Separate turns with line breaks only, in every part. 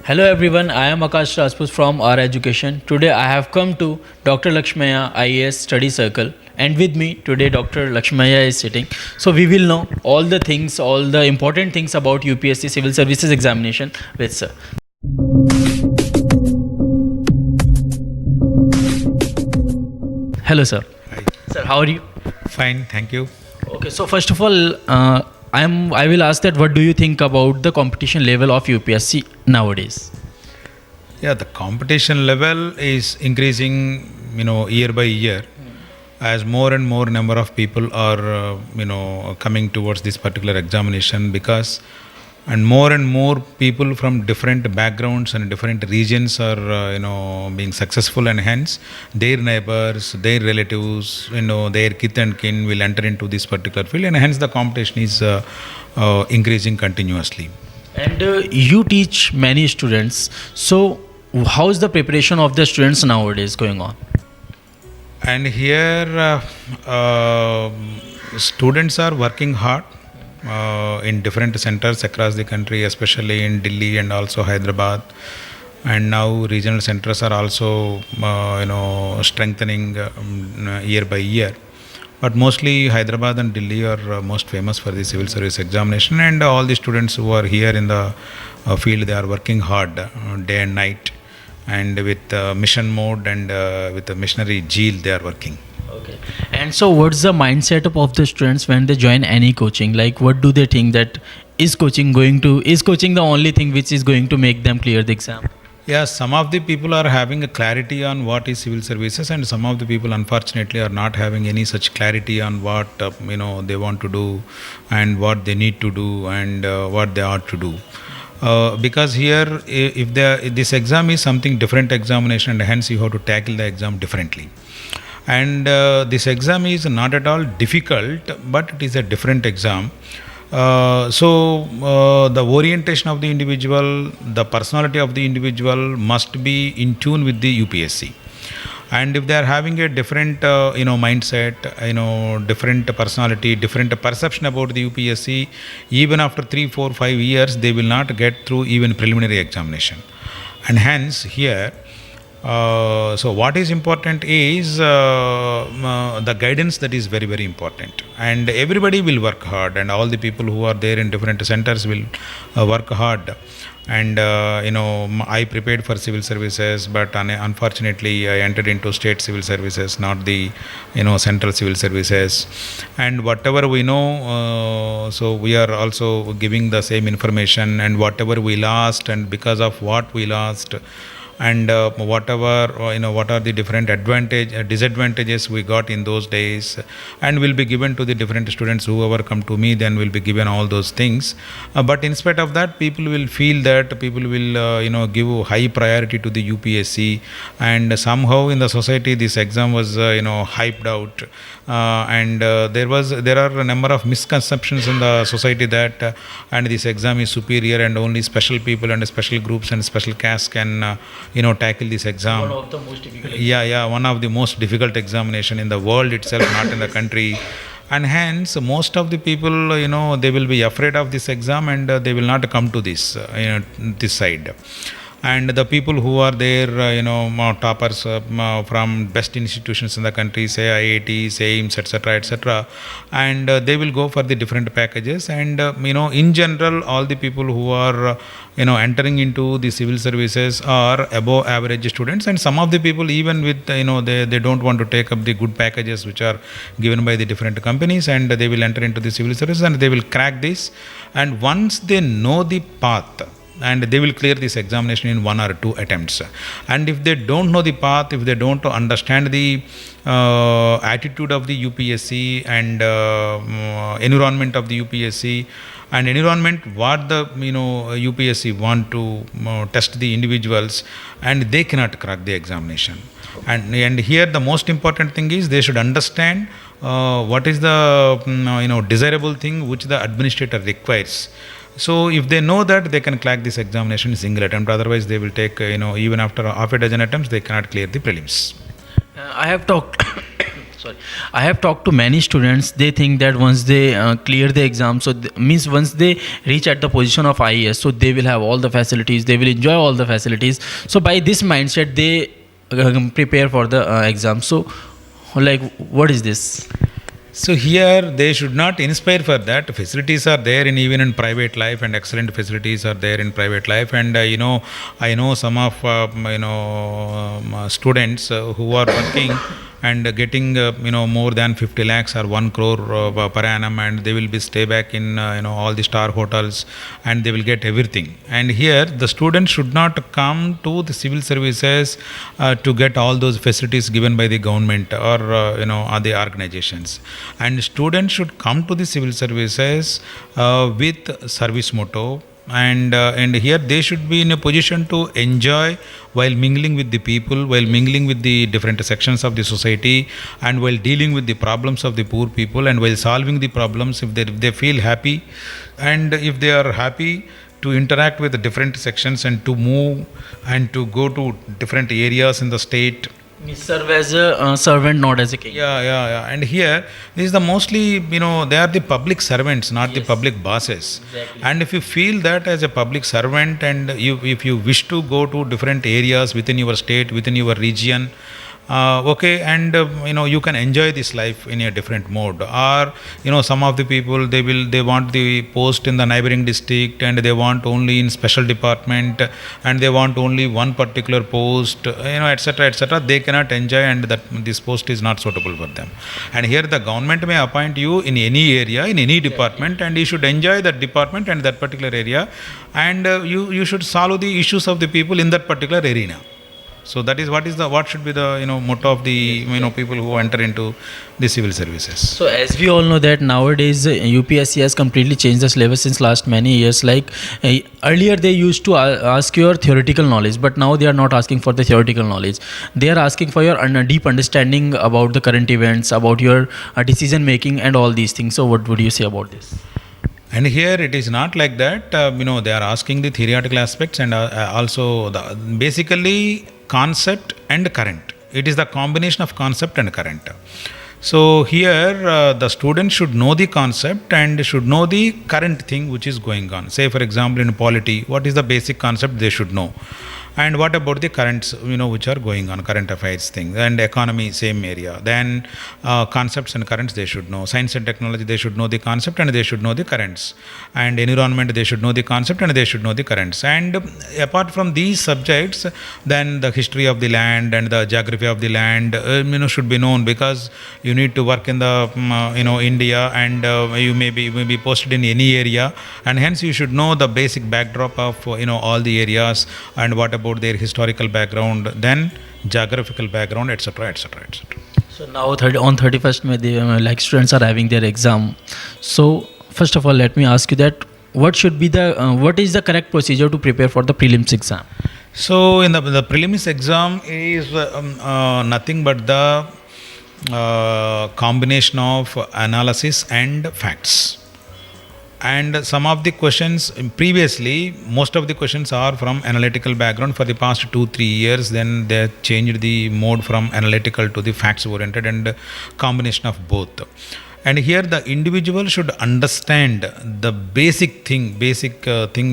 Hello everyone, I am Akash Rajput from oureducation. Today I have come to Dr. Lakshmaiah IAS Study Circle, and with me today Dr. Lakshmaiah is sitting. So we will know all the things, all the important things about UPSC Civil Services Examination with sir. Hello sir.
Hi.
Sir, how are you?
Fine, thank you.
Okay, so first of all, I will ask that what do you think about the competition level of UPSC nowadays?
Yeah, the competition level is increasing, year by year, as more and more number of people are, coming towards this particular examination and more people from different backgrounds and different regions are, being successful, and hence their neighbors, their relatives, their kith and kin will enter into this particular field, and hence the competition is increasing continuously.
And you teach many students. So, how is the preparation of the students nowadays going on?
And here, students are working hard in different centers across the country, especially in Delhi and also Hyderabad. And now regional centers are also, strengthening year by year. But mostly Hyderabad and Delhi are most famous for the civil service examination, and all the students who are here in the field, they are working hard day and night, and with mission mode and with the missionary zeal they are working.
Okay. And so, what's the mindset of the students when they join any coaching? Like, what do they think that is coaching the only thing which is going to make them clear the exam?
Yeah, some of the people are having a clarity on what is civil services, and some of the people unfortunately are not having any such clarity on what they want to do and what they need to do and what they ought to do. Because here, if this exam is something different examination, and hence you have to tackle the exam differently. And this exam is not at all difficult, but it is a different exam. The orientation of the individual, the personality of the individual must be in tune with the UPSC. And if they are having a different, mindset, different personality, different perception about the UPSC, even after 3, 4, 5 years, they will not get through even preliminary examination. And hence here, so what is important is the guidance, that is very, very important. And everybody will work hard, and all the people who are there in different centers will work hard. And I prepared for civil services, but unfortunately I entered into state civil services, not the central civil services. And whatever we know, so we are also giving the same information, and whatever we lost and because of what we lost, and what are the different disadvantages we got in those days, and will be given to the different students whoever come to me, then will be given all those things. But in spite of that, people will feel that people will give high priority to the UPSC, and somehow in the society this exam was hyped out, and there are a number of misconceptions in the society that and this exam is superior, and only special people and special groups and special castes can tackle this exam.
One of the most difficult exams.
Yeah, one of the most difficult examination in the world itself, not in the country. And hence, most of the people, they will be afraid of this exam, and they will not come to this, this side. And the people who are there, toppers from best institutions in the country, say IIT, AIMS, etc., and they will go for the different packages. And in general, all the people who are entering into the civil services are above average students, and some of the people, even with they don't want to take up the good packages which are given by the different companies, and they will enter into the civil services and they will crack this. And once they know the path, and they will clear this examination in 1 or 2 attempts. And if they don't know the path, if they don't understand the attitude of the UPSC and environment of the UPSC, and environment what the UPSC want to test the individuals, and they cannot crack the examination. And here the most important thing is they should understand what is the desirable thing which the administrator requires. So if they know that, they can crack this examination in single attempt. Otherwise, they will take even after half a dozen attempts, they cannot clear the prelims.
I have talked Sorry, I have talked to many students. They think that once they clear the exam, so means once they reach at the position of IAS, so they will have all the facilities, they will enjoy all the facilities. So by this mindset, they prepare for the exam. So, like, what is this?
So here they should not inspire for that. Facilities are there in even in private life, and excellent facilities are there in private life. And I know some of students who are working and getting more than 50 lakhs or 1 crore per annum, and they will be stay back in all the star hotels, and they will get everything. And here the students should not come to the civil services to get all those facilities given by the government or other organizations. And students should come to the civil services with service motto, and here they should be in a position to enjoy while mingling with the people, while mingling with the different sections of the society, and while dealing with the problems of the poor people, and while solving the problems. If they feel happy, and if they are happy to interact with the different sections and to move and to go to different areas in the state.
Serve as a servant, not as a king.
Yeah. And here, this is the mostly, they are the public servants, not the public bosses.
Exactly.
And if you feel that as a public servant, and if you wish to go to different areas within your state, within your region, okay, and you can enjoy this life in a different mode. Or some of the people, they want the post in the neighboring district, and they want only in special department, and they want only one particular post, etc. They cannot enjoy, and that this post is not suitable for them. And here the government may appoint you in any area, in any department, and you should enjoy that department and that particular area, and you should solve the issues of the people in that particular arena. So that is what should be the motto of the people who enter into the civil services.
So as we all know that nowadays UPSC has completely changed the syllabus since last many years. Like earlier they used to ask your theoretical knowledge, but now they are not asking for the theoretical knowledge. They are asking for your deep understanding about the current events, about your decision making and all these things. So what would you say about this?
And here it is not like that. They are asking the theoretical aspects, and also basically concept and current. It is the combination of concept and current. So here the student should know the concept and should know the current thing which is going on. Say for example in polity, what is the basic concept they should know. And what about the currents, which are going on, current affairs things, and economy, same area. Then concepts and currents they should know. Science and technology, they should know the concept and they should know the currents. And environment, they should know the concept and they should know the currents. And apart from these subjects, then the history of the land and the geography of the land, should be known, because you need to work in the, India, and you may be posted in any area, and hence you should know the basic backdrop of, all the areas, and what about their historical background, then geographical background, etc.
So now on 31st May, like students are having their exam. So first of all, let me ask you that what is the correct procedure to prepare for the prelims exam?
So in the prelims exam is nothing but the combination of analysis and facts. And some of the questions previously, most of the questions are from analytical background. For the past 2-3 years, then they changed the mode from analytical to the facts oriented, and combination of both. And here the individual should understand the basic thing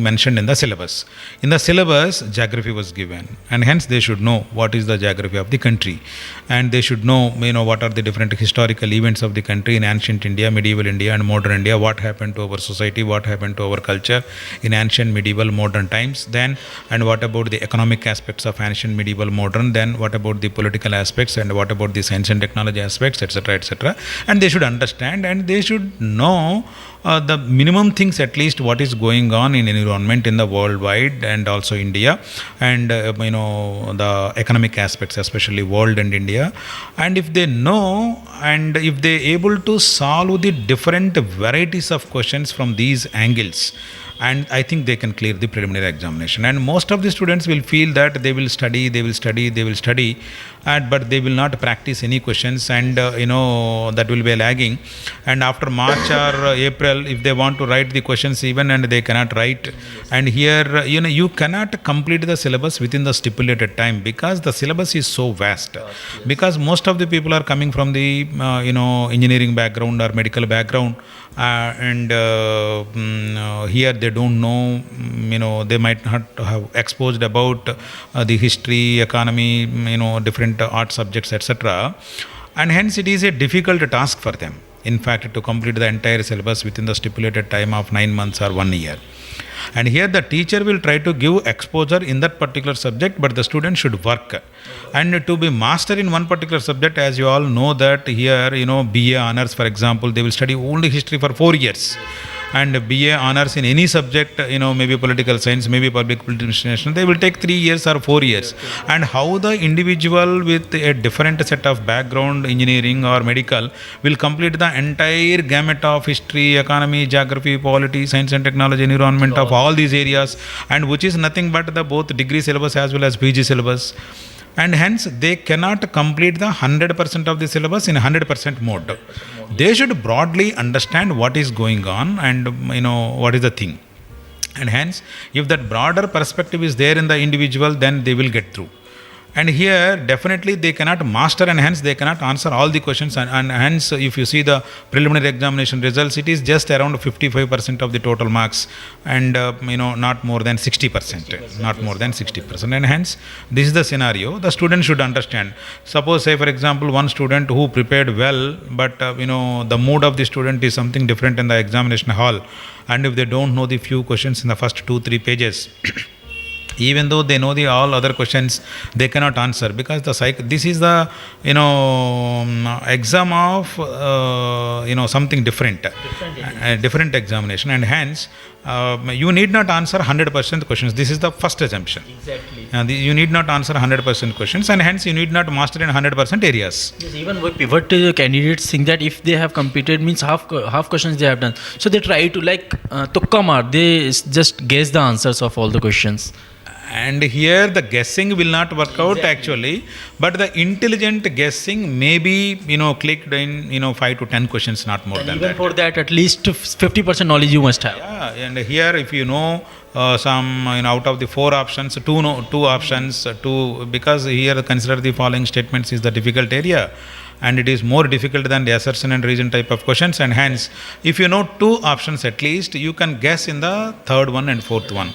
mentioned in the syllabus. In the syllabus, geography was given, and hence they should know what is the geography of the country, and they should know what are the different historical events of the country in ancient India, medieval India, and modern India. What happened to our society? What happened to our culture in ancient, medieval, modern times? Then, and what about the economic aspects of ancient, medieval, modern? Then, what about the political aspects? And what about the science and technology aspects, etc. And they should understand, and they should know the minimum things, at least what is going on in environment in the worldwide and also India, and the economic aspects, especially world and India. And if they know, and if they able to solve the different varieties of questions from these angles, and I think they can clear the preliminary examination. And most of the students will feel that they will study, but they will not practice any questions, and that will be lagging. And after March or April, if they want to write the questions even, and they cannot write. And here, you cannot complete the syllabus within the stipulated time, because the syllabus is so vast. Because most of the people are coming from the engineering background or medical background, and here they don't know, they might not have exposed about the history, economy, different art subjects, etc. And hence it is a difficult task for them, in fact, to complete the entire syllabus within the stipulated time of 9 months or 1 year. And here the teacher will try to give exposure in that particular subject, but the student should work. And to be master in one particular subject, as you all know that here, BA honors, for example, they will study only history for 4 years. And BA honors in any subject, maybe political science, maybe public administration, they will take 3 years or 4 years. And how the individual with a different set of background, engineering or medical, will complete the entire gamut of history, economy, geography, polity, science and technology, environment of all these areas, and which is nothing but the both degree syllabus as well as PG syllabus. And hence they cannot complete the 100% of the syllabus in 100% mode. They should broadly understand what is going on and what is the thing. And hence, if that broader perspective is there in the individual, then they will get through. And here definitely they cannot master, and hence they cannot answer all the questions, and hence if you see the preliminary examination results, it is just around 55% of the total marks, and not more than 60%, not more than 60%. And hence this is the scenario the student should understand. Suppose, say for example, one student who prepared well, but the mood of the student is something different in the examination hall, and if they don't know the few questions in the first 2-3 pages, even though they know the all other questions, they cannot answer, because this is the exam of something different examination, and hence you need not answer 100% questions. This is the first assumption. Exactly. You need not answer 100% questions, and hence you need not master in 100% areas.
Yes, even we pivot to the candidates think that if they have competed, means half questions they have done, so they try to tukka maar, they just guess the answers of all the questions.
And here the guessing will not work out actually, but the intelligent guessing may be clicked in 5 to 10 questions, not more than
even
that.
For that, at least 50% knowledge you must have.
Yeah, and here if you know some out of the 4 options, 2 options, because here consider the following statements is the difficult area, and it is more difficult than the assertion and reason type of questions, and hence if you know 2 options at least, you can guess in the third one and fourth one.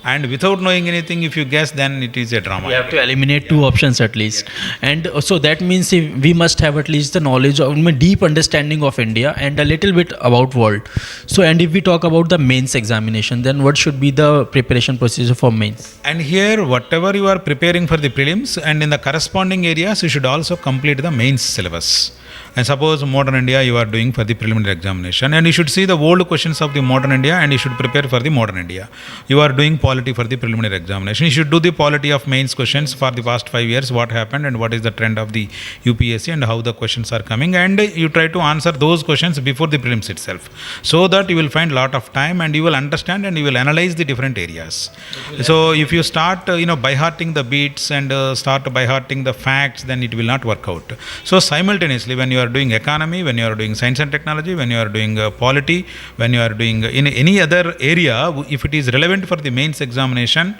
And without knowing anything, if you guess, then it is a drama.
You have to eliminate 2 options at least. And so that means we must have at least the knowledge of deep understanding of India and a little bit about world. So, and if we talk about the mains examination, then what should be the preparation procedure for mains?
And here, whatever you are preparing for the prelims, and in the corresponding areas, you should also complete the mains syllabus. And suppose modern India you are doing for the preliminary examination, and you should see the old questions of the modern India, and you should prepare for the modern India. You are doing polity for the preliminary examination, you should do the polity of mains questions for the past 5 years, what happened and what is the trend of the UPSC and how the questions are coming, and you try to answer those questions before the prelims itself, so that you will find lot of time and you will understand and you will analyze the different areas. So if you start by hearting the beats and start by hearting the facts, then it will not work out. So simultaneously, when you are doing economy, when you are doing science and technology, when you are doing polity, when you are doing in any other area, if it is relevant for the mains examination,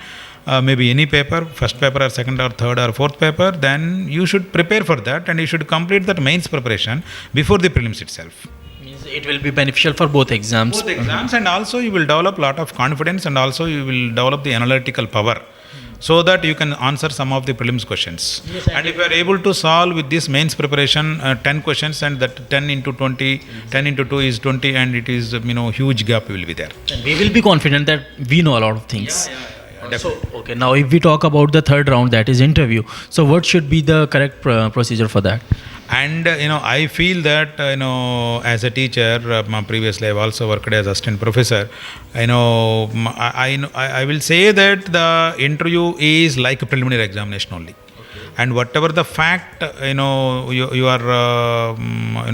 maybe any paper, first paper or second or third or fourth paper, then you should prepare for that, and you should complete that mains preparation before the prelims itself.
Means it will be beneficial for both exams.
Both exams, and also you will develop lot of confidence, and also you will develop the analytical power, so that you can answer some of the prelims questions. Yes, and if you are able to solve with this mains preparation 10 questions, and that 10 into 20, 10 into 2 is 20, and it is huge gap will be there.
And we will be confident that we know a lot of things.
Yeah,
so, okay, now if we talk about the third round, that is interview, so what should be the correct procedure for that?
And I feel that as a teacher, previously I've also worked as assistant professor. I will say that the interview is like a preliminary examination only. And whatever the fact you are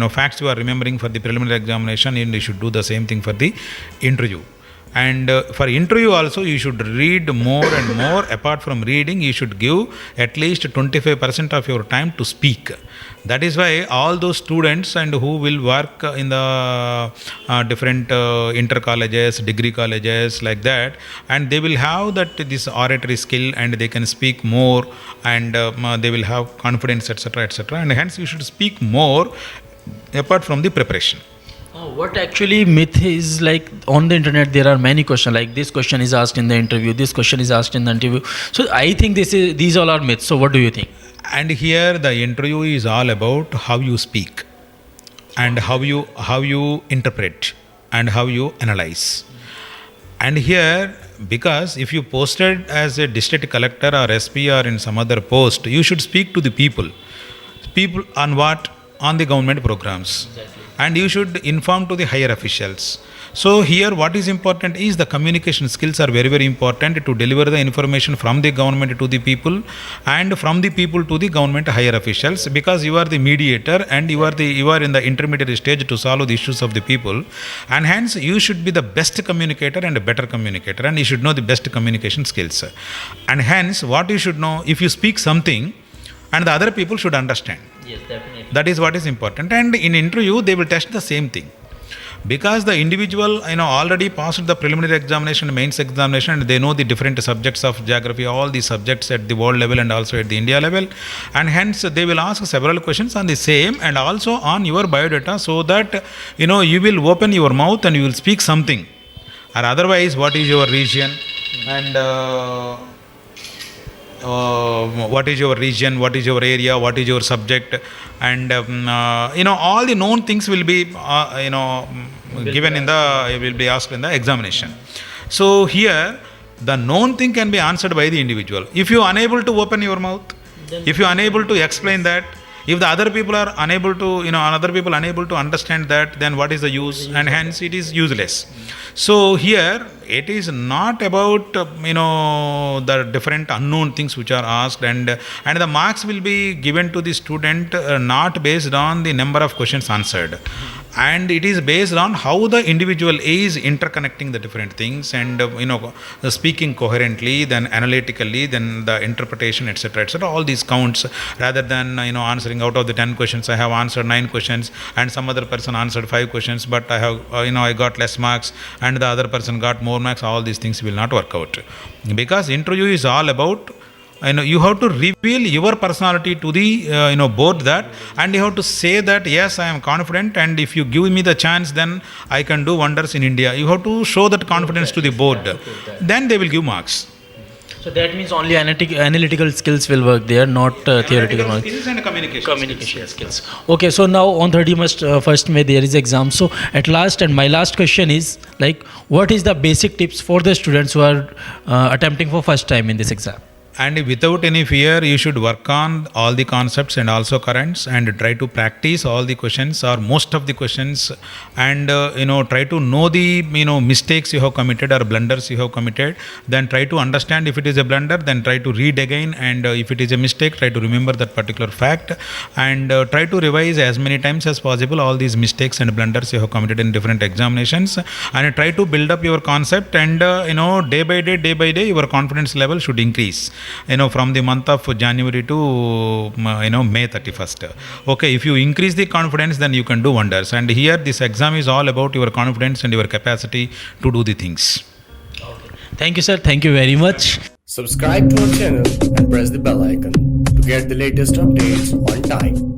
facts you are remembering for the preliminary examination, and you should do the same thing for the interview. And for interview also, you should read more and more. Apart from reading, you should give at least 25% of your time to speak. That is why all those students and who will work in the different inter colleges, degree colleges, like that, and they will have that this oratory skill, and they can speak more, and they will have confidence, etc., etc. And hence, you should speak more apart from the preparation.
What actually myth is, like on the internet there are many questions, like this question is asked in the interview, this question is asked in the interview. So I think these all are myths. So what do you think?
And here the interview is all about how you speak, and how you interpret, and how you analyze. And here, because if you posted as a district collector or SP or in some other post, you should speak to the people on what? On the government programs.
Exactly.
And you should inform to the higher officials. So here what is important is the communication skills are very, very important to deliver the information from the government to the people, and from the people to the government higher officials, because you are the mediator, and you are in the intermediate stage to solve the issues of the people, and hence you should be the best communicator and a better communicator, and you should know the best communication skills. And hence what you should know, if you speak something and the other people should understand.
Yes, definitely.
That is what is important. And in interview, they will test the same thing. Because the individual, already passed the preliminary examination, mains examination, and they know the different subjects of geography, all the subjects at the world level and also at the India level. And hence, they will ask several questions on the same and also on your biodata, so that, you will open your mouth and you will speak something. Or otherwise, what is your region? And what is your region, what is your area, what is your subject, and all the known things will be given will be asked in the examination. So here the known thing can be answered by the individual. If you are unable to open your mouth, if you are unable to explain that, if the other people are unable to, unable to understand that, then what is the use? And hence it is useless. So here it is not about the different unknown things which are asked, and the marks will be given to the student not based on the number of questions answered, and it is based on how the individual is interconnecting the different things, and the speaking coherently, then analytically, then the interpretation, etc., etc. All these counts, rather than answering out of the 10 questions I have answered 9 questions, and some other person answered 5 questions, but I have I got less marks and the other person got more marks. All these things will not work out, because interview is all about you have to reveal your personality to the board, that, and you have to say that yes, I am confident, and if you give me the chance, then I can do wonders in India. You have to show that confidence to the board, then they will give marks.
So that means only analytical skills will work there, not theoretical marks.
Skills and communication
skills. Okay, so now on 31st May there is exam. So at last, and my last question is, like, what is the basic tips for the students who are attempting for first time in this exam?
And without any fear, you should work on all the concepts and also currents, and try to practice all the questions or most of the questions, and try to know the mistakes you have committed or blunders you have committed. Then try to understand if it is a blunder, then try to read again, and if it is a mistake, try to remember that particular fact, and try to revise as many times as possible all these mistakes and blunders you have committed in different examinations, and try to build up your concept, and day by day your confidence level should increase. From the month of January to May 31st. Okay, if you increase the confidence, then you can do wonders. And here this exam is all about your confidence and your capacity to do the things.
Okay. Thank you, sir. Thank you very much.
Subscribe to our channel and press the bell icon to get the latest updates on time.